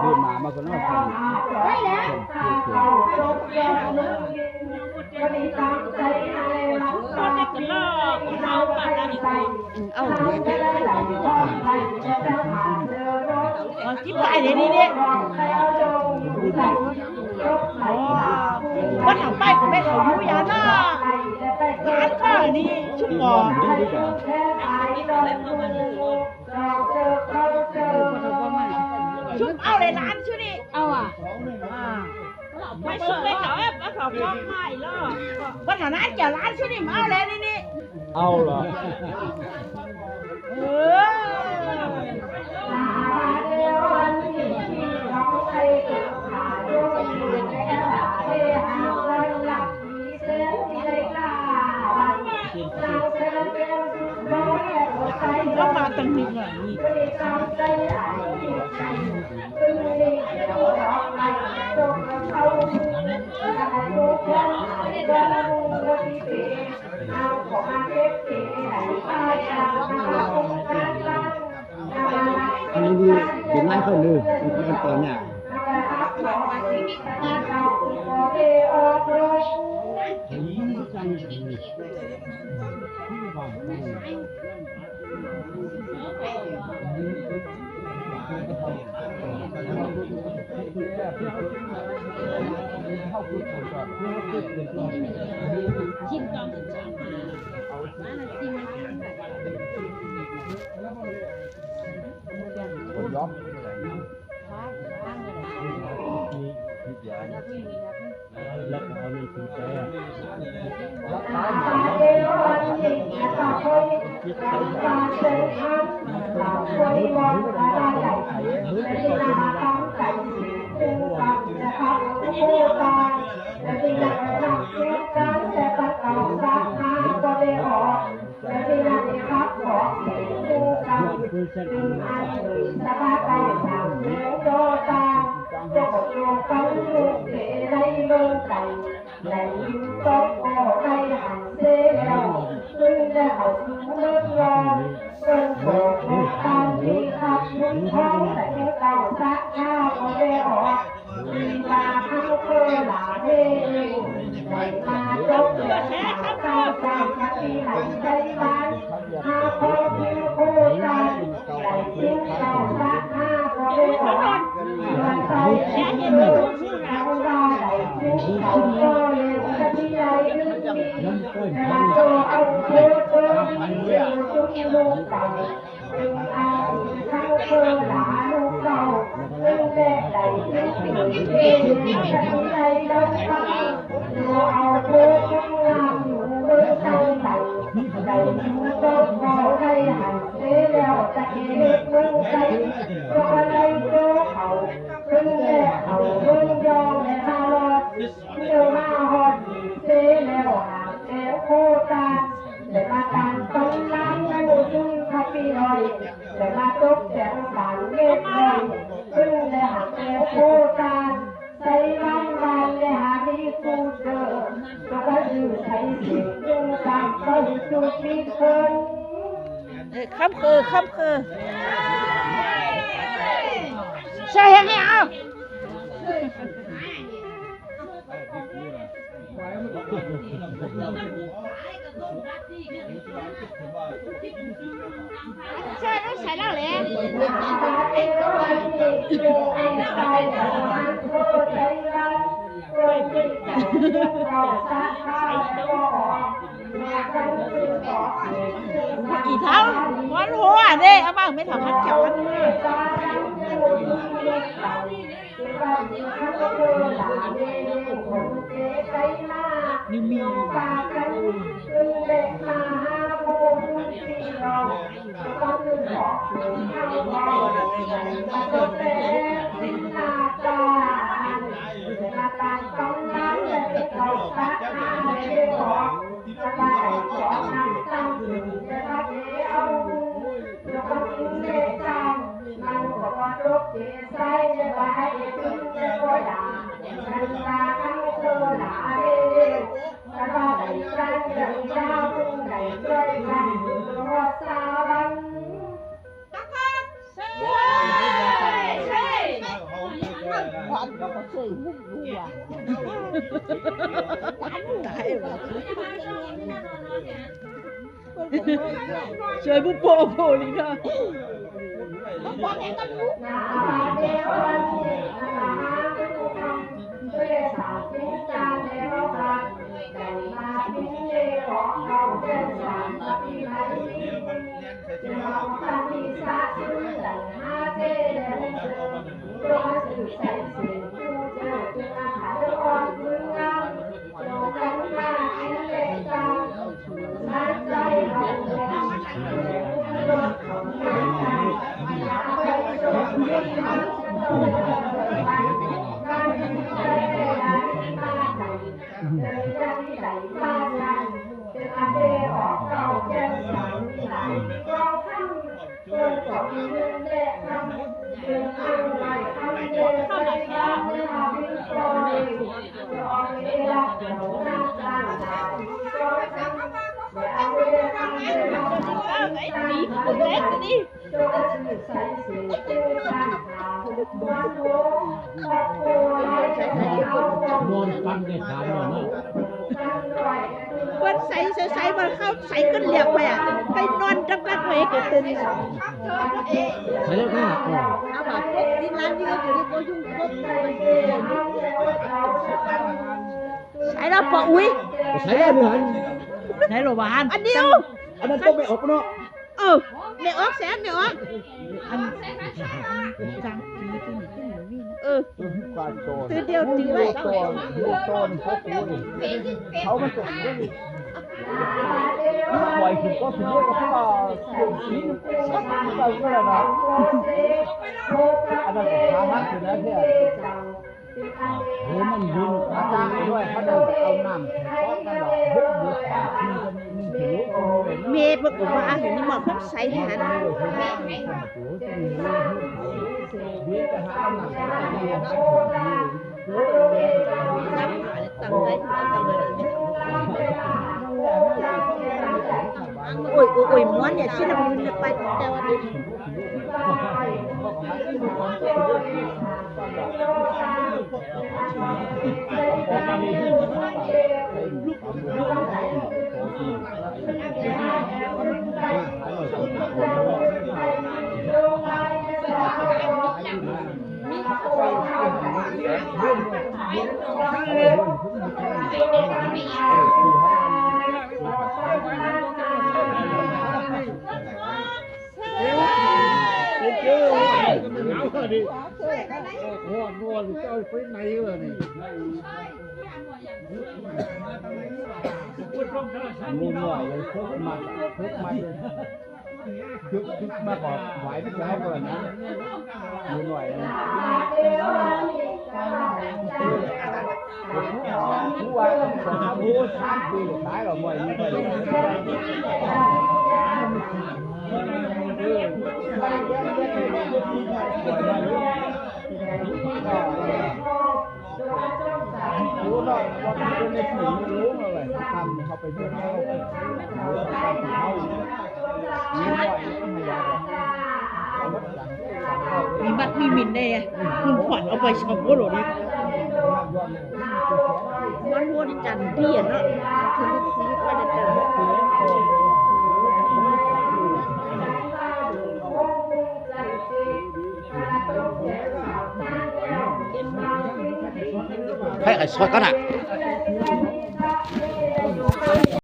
ดูมามาคนนั้นได้แล้วเอาที่ไปเดี๋ยวนี้เนี่ยว่าทางไปของแม่เขาอยู่ยาหน้าร้านข้าวนี่ชุ่มหอมชุ่มเอาเลยร้านชุ่มนี่เอาอ่ะไม่ชุ่มเลยเขาเขาฟ้องไม่หรอกว่าฐานะเจ้าร้านชุ่มนี่เอาเลยนี่เอาเหรอแล้วมาตั้งนิดหน่อยนี่อันนี้เป็นไม้ข้าวลือมันตอนเนี่ยชิมตอนถึงเช้ามามาหน่อยชิมคนย้อมแล้วเอาในถุงแช่แล้วตายคำคือใช่ยังไงเอาใช่ต้องใช้แล้วเลยอีเท้าวันหัวเด้เอาบ้างไม่ทำขัดเขียวกันนี่มีใส่จะไปให้ถึงจะก็ด่า ร้านก็เคยมุ่งรู้ว่าตายว่ะช่วยบุปโผล่นี่เนาะนอนฟันเด็ดขาดเลยนะ วันใส่มันเข้าใส่ขึ้นเหลียบไปอ่ะไปนอนจังรักไว้ก็ตื่น ใช่แล้วก็เอาแบบที่ร้านที่เราอยู่ที่ก็ยุ่งครบใช้แล้วปะอุ้ย ใช่แล้วเนี่ย ใช้โรบานอันเดียว อันนั้นต้องไปออกเนาะ ไม่ออกแสงไม่ออกอันจังตื่นเดียวตีไว้เขามาส่งด้วยปล่อยถึงก็ถึงก็เขาสีก็ก็แล้วนะอันนั้นขาหักอยู่นะเนี่ยโหมันยืนอาจารย์ด้วยเขาเดินเอาน้ำก้อนกันหรอบุกบุกมีกันมีผิวเมย์บอกว่าอาหารนี่มันพวกใส่ทหารโอ้ยม้วนเนี่ยชิ้นละมือจะไปแต่ว่านอนจะเอาไปไหนวะนี่มูหน่อยเลยทุกมาเลยทุกมาบอกไหวไม่ได้ก่อนนะมูหน่อยนะผู้ว่าผู้ชาติปีตายหรอมวยนี่ไปรู้หรอกว่าเป็นในสิ่งรู้มาเลยทำเขาไปเที่ยวเขามีบัตรมีมินได้อะคุณขวัญเอาไปชมก็หรอนี่มันวัวที่จันเตี้ยเนาะคือไปเดินให้ไอ้ซอยกันอ่ะ